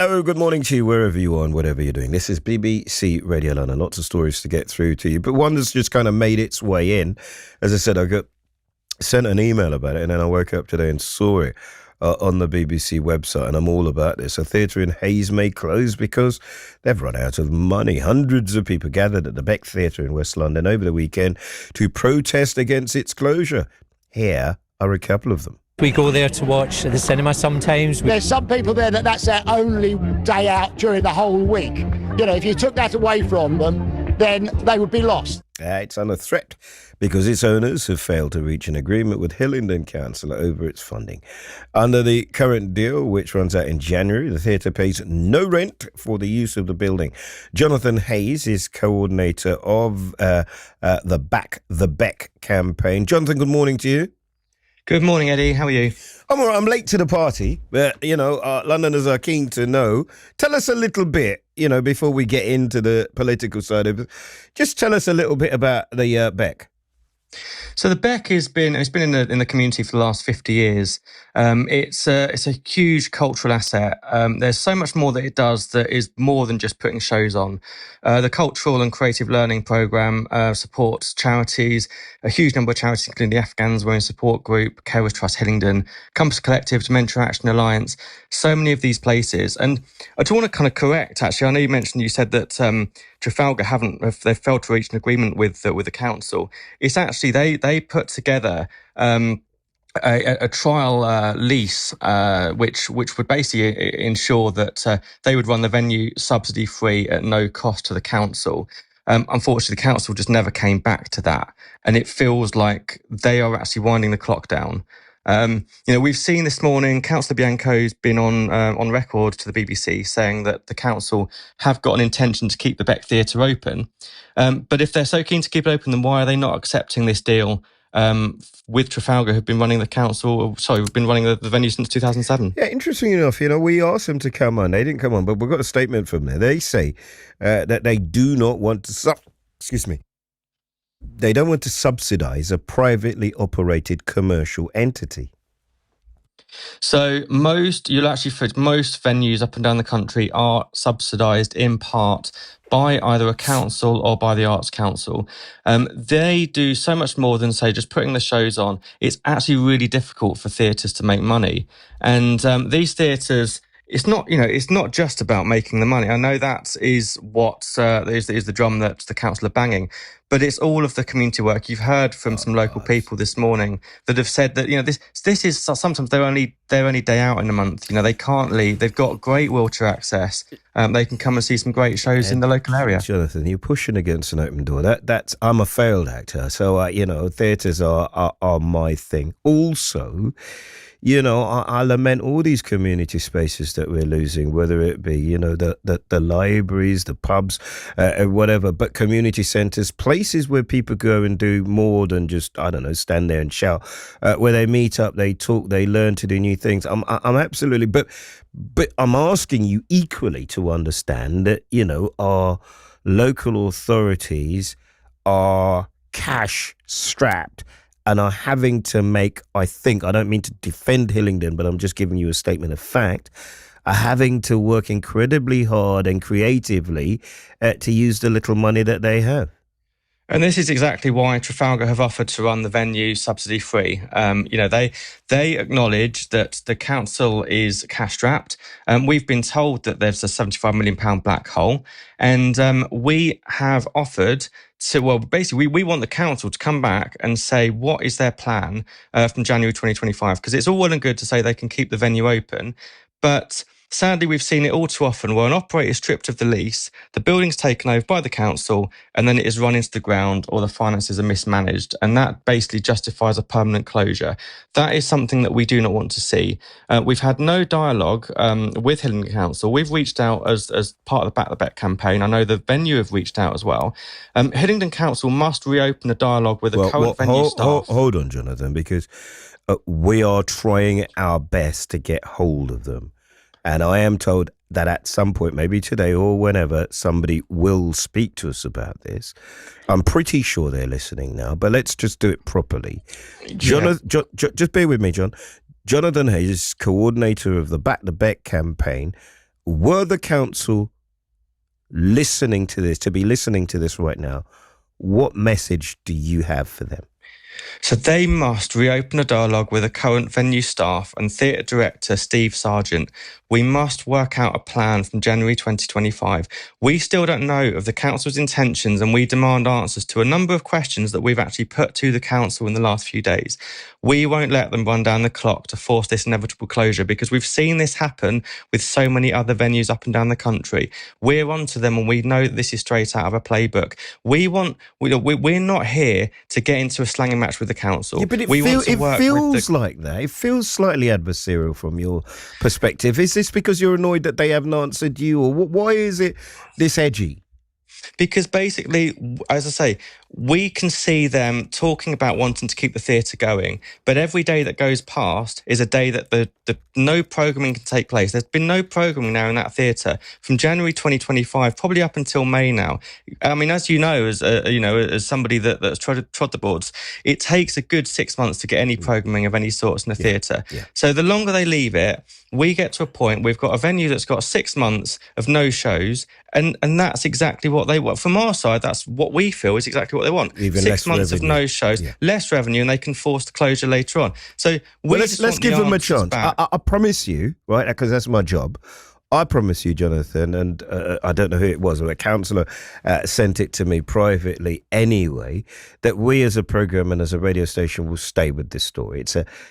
Hello, good morning to you, wherever you are and whatever you're doing. This is BBC Radio London. Lots of stories to get through to you, but one that's just kind of made its way in. As I said, I got sent an email about it, and then I woke up today and saw it on the BBC website, and I'm all about this. A theatre in Hayes may close because they've run out of money. Hundreds of people gathered at the Beck Theatre in West London over the weekend to protest against its closure. Here are a couple of them. We go there to watch the cinema sometimes. There's some people there that's their only day out during the whole week. You know, if you took that away from them, then they would be lost. It's under threat because its owners have failed to reach an agreement with Hillingdon Council over its funding. Under the current deal, which runs out in January, the theatre pays no rent for the use of the building. Jonathan Hayes is coordinator of the Beck campaign. Jonathan, good morning to you. Good morning, Eddie. How are you? I'm all right. I'm late to the party, but, Londoners are keen to know. Tell us a little bit, before we get into the political side of it. Just tell us a little bit about the Beck. So the Beck it's been in the community for the last 50 years. It's a huge cultural asset. There's so much more that it does that is more than just putting shows on. The cultural and creative learning programme supports charities, a huge number of charities, including the Afghans Women Support Group, Carers Trust Hillingdon, Compass Collective, Dementia Action Alliance, so many of these places. And I do want to kind of correct, actually, I know you said that Trafalgar they've failed to reach an agreement with the council. It's actually they put together a trial lease which would basically ensure that they would run the venue subsidy free at no cost to the council. Unfortunately, the council just never came back to that, and it feels like they are actually winding the clock down. We've seen this morning, Councillor Bianco's been on record to the BBC saying that the council have got an intention to keep the Beck Theatre open. But if they're so keen to keep it open, then why are they not accepting this deal with Trafalgar, who've been running we've been running the venue since 2007? Yeah, interesting enough, we asked them to come on. They didn't come on, but we've got a statement from there. They say that they do not want to They don't want to subsidise a privately operated commercial entity. So most venues up and down the country are subsidised in part by either a council or by the Arts Council. They do so much more than, say, just putting the shows on. It's actually really difficult for theatres to make money. And these theatres, it's not just about making the money. I know that is what is the drum that the council are banging, but it's all of the community work. You've heard from some local people this morning that have said that this is sometimes their only day out in a month. They can't leave. They've got great wheelchair access. They can come and see some great shows in the local area. Jonathan, you're pushing against an open door. That's I'm a failed actor, so theatres are my thing. Also, I lament all these community spaces that we're losing, whether it be, the libraries, the pubs, whatever, but community centres, places where people go and do more than just, stand there and shout, where they meet up, they talk, they learn to do new things. I'm absolutely, but I'm asking you equally to understand that, our local authorities are cash strapped and are having to make, I don't mean to defend Hillingdon, but I'm just giving you a statement of fact, are having to work incredibly hard and creatively to use the little money that they have. And this is exactly why Trafalgar have offered to run the venue subsidy free. They acknowledge that the council is cash strapped. We've been told that there's a £75 million black hole, and we have offered we want the council to come back and say what is their plan from January 2025, because it's all well and good to say they can keep the venue open, but sadly, we've seen it all too often where an operator is stripped of the lease, the building's taken over by the council, and then it is run into the ground or the finances are mismanaged. And that basically justifies a permanent closure. That is something that we do not want to see. We've had no dialogue with Hillingdon Council. We've reached out as part of the Back the Beck campaign. I know the venue have reached out as well. Hillingdon Council must reopen the dialogue with the current venue staff. Hold on, Jonathan, because we are trying our best to get hold of them. And I am told that at some point, maybe today or whenever, somebody will speak to us about this. I'm pretty sure they're listening now, but let's just do it properly. Yeah. Just bear with me, John. Jonathan Hayes, coordinator of the Back the Beck campaign. Were the council listening to this right now, what message do you have for them? So they must reopen a dialogue with the current venue staff and theatre director Steve Sargent. We must work out a plan from January 2025. We still don't know of the council's intentions, and we demand answers to a number of questions that we've actually put to the council in the last few days. We won't let them run down the clock to force this inevitable closure, because we've seen this happen with so many other venues up and down the country. We're onto them, and we know that this is straight out of a playbook. We're not here to get into a slanging match with the council. Yeah, but it want feels like that. It feels slightly adversarial from your perspective. Is this because you're annoyed that they haven't answered you, or why is it this edgy? Because basically, as I say, we can see them talking about wanting to keep the theatre going, but every day that goes past is a day that the no programming can take place. There's been no programming now in that theatre from January 2025, probably up until May now. I mean, as you know, as somebody that's trod the boards, it takes a good 6 months to get any programming of any sorts in the theatre. Yeah. So the longer they leave it, we get to a point, we've got a venue that's got 6 months of no shows, and that's exactly what they want. From our side, that's what we feel is exactly what they want. Even 6 months revenue. Of no shows, less revenue, and they can force the closure later on. So let's give them a chance. I promise you, right, because that's my job. I promise you, Jonathan, and I don't know who it was, but a councillor sent it to me privately anyway, that we as a programme and as a radio station will stay with this story.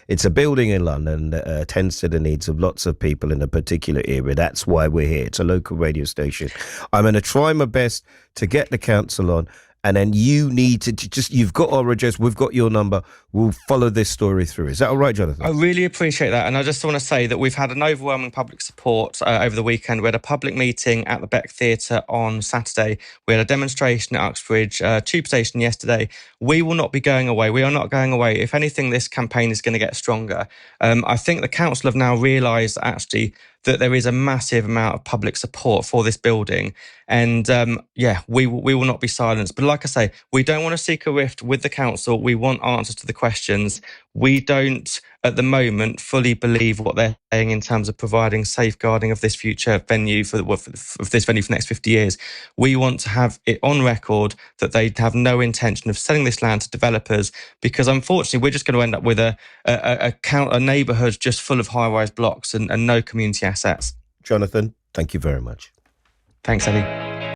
It's a building in London that attends to the needs of lots of people in a particular area. That's why we're here. It's a local radio station. I'm going to try my best to get the council on. And then you need to you've got our address, we've got your number, we'll follow this story through. Is that all right, Jonathan? I really appreciate that. And I just want to say that we've had an overwhelming public support over the weekend. We had a public meeting at the Beck Theatre on Saturday. We had a demonstration at Uxbridge Tube Station yesterday. We will not be going away. We are not going away. If anything, this campaign is going to get stronger. I think the council have now realised actually that there is a massive amount of public support for this building. And we will not be silenced. But like I say, we don't want to seek a rift with the council. We want answers to the questions. We don't, at the moment, fully believe what they're saying in terms of providing safeguarding of this future venue for this venue for the next 50 years. We want to have it on record that they have no intention of selling this land to developers, because unfortunately we're just going to end up with a neighbourhood just full of high-rise blocks and no community assets. Jonathan, thank you very much. Thanks, Eddie.